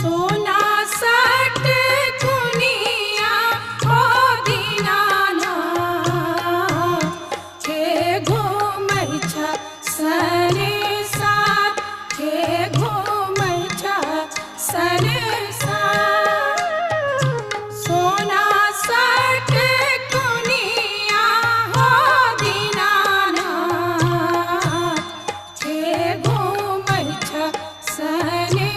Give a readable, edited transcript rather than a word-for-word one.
सोना सट कुनिया हो दीनानाथ हे घूमै छ सने साथ हे घूमै छ सने साथ सोना सट कुनिया हो दीनानाथ हे घूमै छ सने